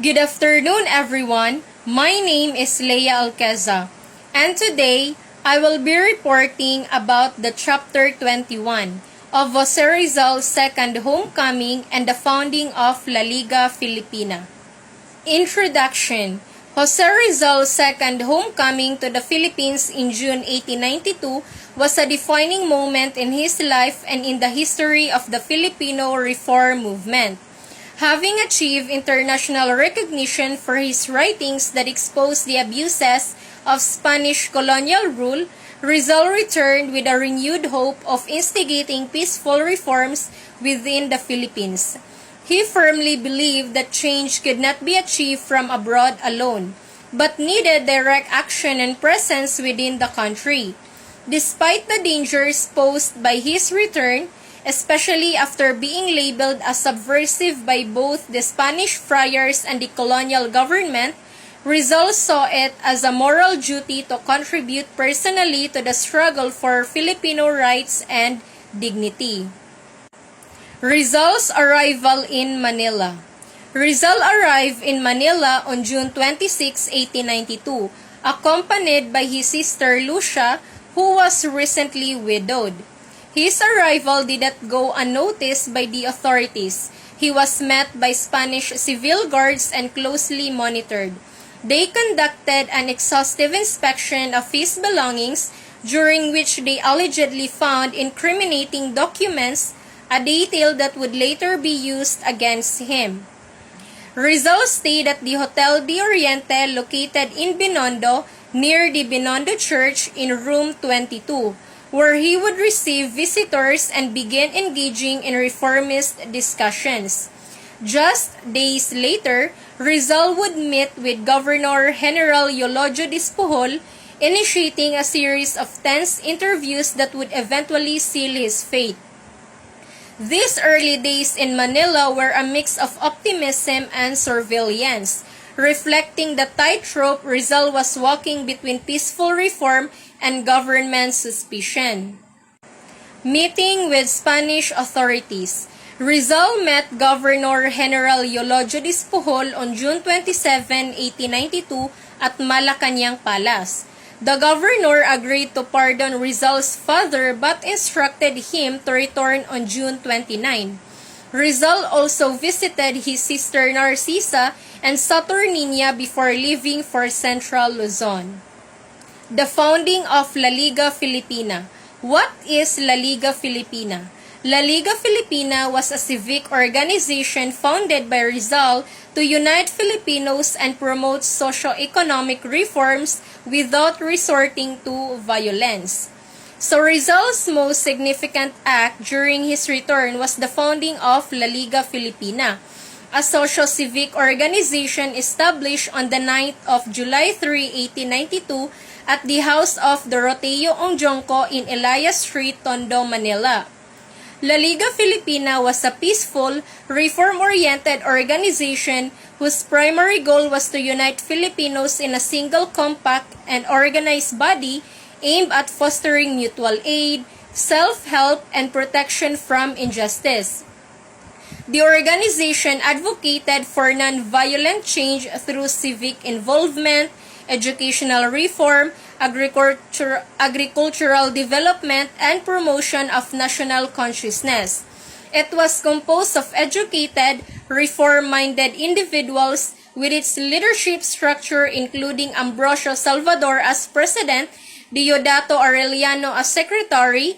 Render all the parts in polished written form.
Good afternoon, everyone. My name is Leia Alqueza, and today I will be reporting about the Chapter 21 of Jose Rizal's second homecoming and the founding of La Liga Filipina. Introduction. Jose Rizal's second homecoming to the Philippines in June 1892 was a defining moment in his life and in the history of the Filipino reform movement. Having achieved international recognition for his writings that exposed the abuses of Spanish colonial rule, Rizal returned with a renewed hope of instigating peaceful reforms within the Philippines. He firmly believed that change could not be achieved from abroad alone, but needed direct action and presence within the country. Despite the dangers posed by his return, especially after being labeled as subversive by both the Spanish friars and the colonial government, Rizal saw it as a moral duty to contribute personally to the struggle for Filipino rights and dignity. Rizal's arrival in Manila. Rizal arrived in Manila on June 26, 1892, accompanied by his sister Lucia, who was recently widowed. His arrival did not go unnoticed by the authorities. He was met by Spanish civil guards and closely monitored. They conducted an exhaustive inspection of his belongings, during which they allegedly found incriminating documents, a detail that would later be used against him. Rizal stayed at the Hotel de Oriente located in Binondo, near the Binondo Church in room 22, where he would receive visitors and begin engaging in reformist discussions. Just days later, Rizal would meet with Governor General Eulogio Despujol, initiating a series of tense interviews that would eventually seal his fate. These early days in Manila were a mix of optimism and surveillance, reflecting the tightrope Rizal was walking between peaceful reform and government suspicion. Meeting with Spanish authorities. Rizal met Governor General Eulogio Despujol on June 27, 1892 at Malacañang Palace. The governor agreed to pardon Rizal's father but instructed him to return on June 29. Rizal also visited his sister Narcisa and Saturnina before leaving for Central Luzon. The founding of La Liga Filipina. What is La Liga Filipina? La Liga Filipina was a civic organization founded by Rizal to unite Filipinos and promote socio-economic reforms without resorting to violence. So Rizal's most significant act during his return was the founding of La Liga Filipina, a socio-civic organization established on the 9th of July 3, 1892 at the house of Doroteo Ongjonco in Elias Street, Tondo, Manila. La Liga Filipina was a peaceful, reform-oriented organization whose primary goal was to unite Filipinos in a single compact and organized body aimed at fostering mutual aid, self-help, and protection from injustice. The organization advocated for non-violent change through civic involvement, educational reform, agricultural development, and promotion of national consciousness. It was composed of educated, reform-minded individuals, with its leadership structure including Ambrosio Salvador as president, Deodato Arellano as secretary,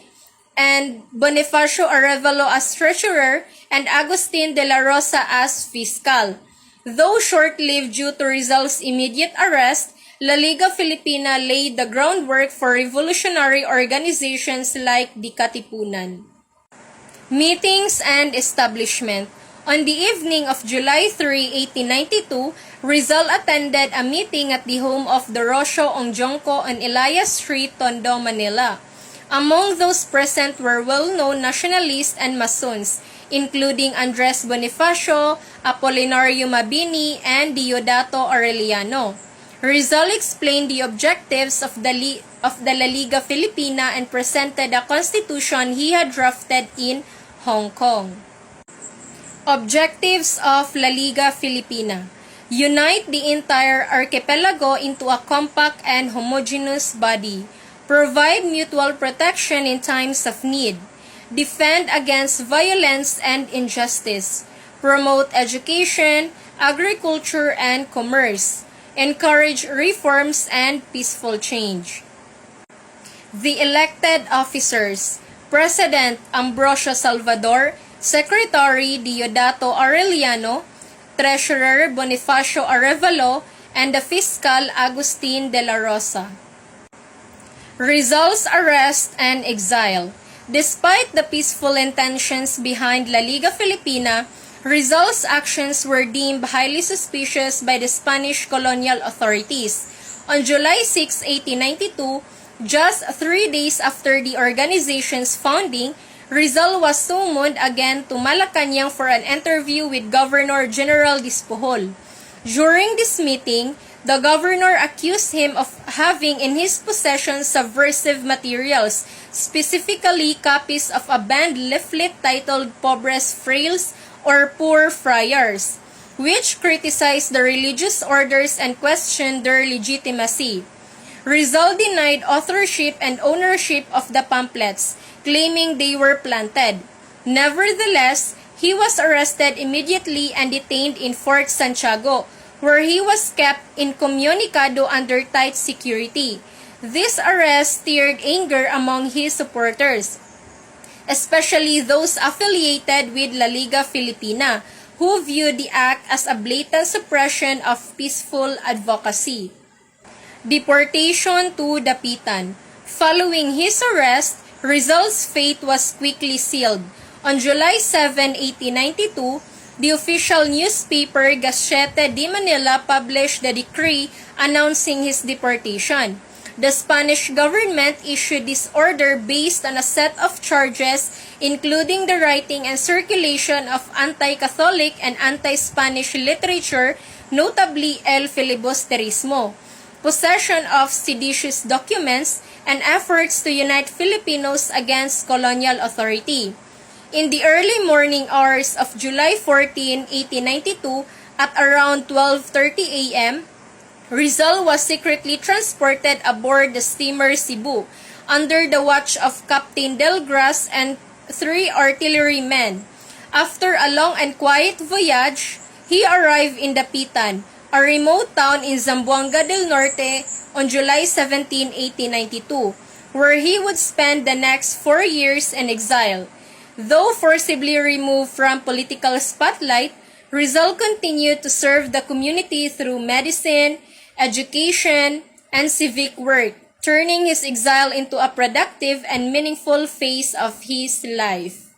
and Bonifacio Arevalo as treasurer, and Agustin de la Rosa as fiscal. Though short-lived due to Rizal's immediate arrest, La Liga Filipina laid the groundwork for revolutionary organizations like the Katipunan. Meetings and establishment. On the evening of July 3, 1892, Rizal attended a meeting at the home of Doroteo Ongjonco on Elias Street, Tondo, Manila. Among those present were well-known nationalists and Masons, including Andres Bonifacio, Apolinario Mabini, and Deodato Arellano. Rizal explained the objectives of the La Liga Filipina and presented a constitution he had drafted in Hong Kong. Objectives of La Liga Filipina. unite the entire archipelago into a compact and homogeneous body, provide mutual protection in times of need, defend against violence and injustice, promote education, agriculture, and commerce, encourage reforms and peaceful change. The elected officers: President Ambrosio Salvador, Secretary Diodato Arellano, Treasurer Bonifacio Arevalo, and the Fiscal Agustin de la Rosa. Rizal's arrest and exile. Despite the peaceful intentions behind La Liga Filipina, Rizal's actions were deemed highly suspicious by the Spanish colonial authorities. On July 6, 1892, just 3 days after the organization's founding, Rizal was summoned again to Malacañang for an interview with Governor General Despujol. During this meeting, the governor accused him of having in his possession subversive materials, specifically copies of a banned leaflet titled Pobres Frailes or Poor Friars, which criticized the religious orders and questioned their legitimacy. Rizal denied authorship and ownership of the pamphlets, claiming they were planted. Nevertheless, he was arrested immediately and detained in Fort Santiago, where he was kept incommunicado under tight security. This arrest stirred anger among his supporters, especially those affiliated with La Liga Filipina, who viewed the act as a blatant suppression of peaceful advocacy. Deportation to Dapitan. Following his arrest, Rizal's fate was quickly sealed. On July 7, 1892, the official newspaper Gaceta de Manila published the decree announcing his deportation. The Spanish government issued this order based on a set of charges including the writing and circulation of anti-Catholic and anti-Spanish literature, notably el filibusterismo, possession of seditious documents, and efforts to unite Filipinos against colonial authority. In the early morning hours of July 14, 1892, at around 12:30 a.m., Rizal was secretly transported aboard the steamer Cebu, under the watch of Captain Delgras and 3 artillerymen. After a long and quiet voyage, he arrived in Dapitan, a remote town in Zamboanga del Norte, on July 17, 1892, where he would spend the next 4 years in exile. Though forcibly removed from political spotlight, Rizal continued to serve the community through medicine, education, and civic work, turning his exile into a productive and meaningful phase of his life.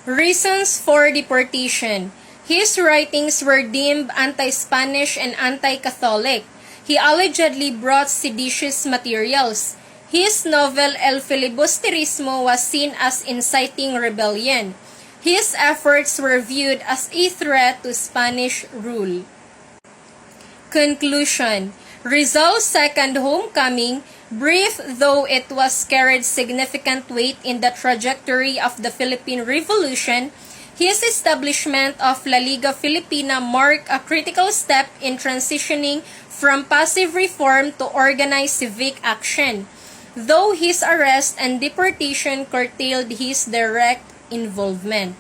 Reasons for deportation. His writings were deemed anti-Spanish and anti-Catholic. He allegedly brought seditious materials. His novel El Filibusterismo was seen as inciting rebellion. His efforts were viewed as a threat to Spanish rule. Conclusion. Rizal's second homecoming, brief though it was, carried significant weight in the trajectory of the Philippine Revolution. His establishment of La Liga Filipina marked a critical step in transitioning from passive reform to organized civic action, though his arrest and deportation curtailed his direct involvement.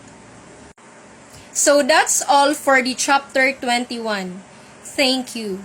So that's all for the chapter 21. Thank you.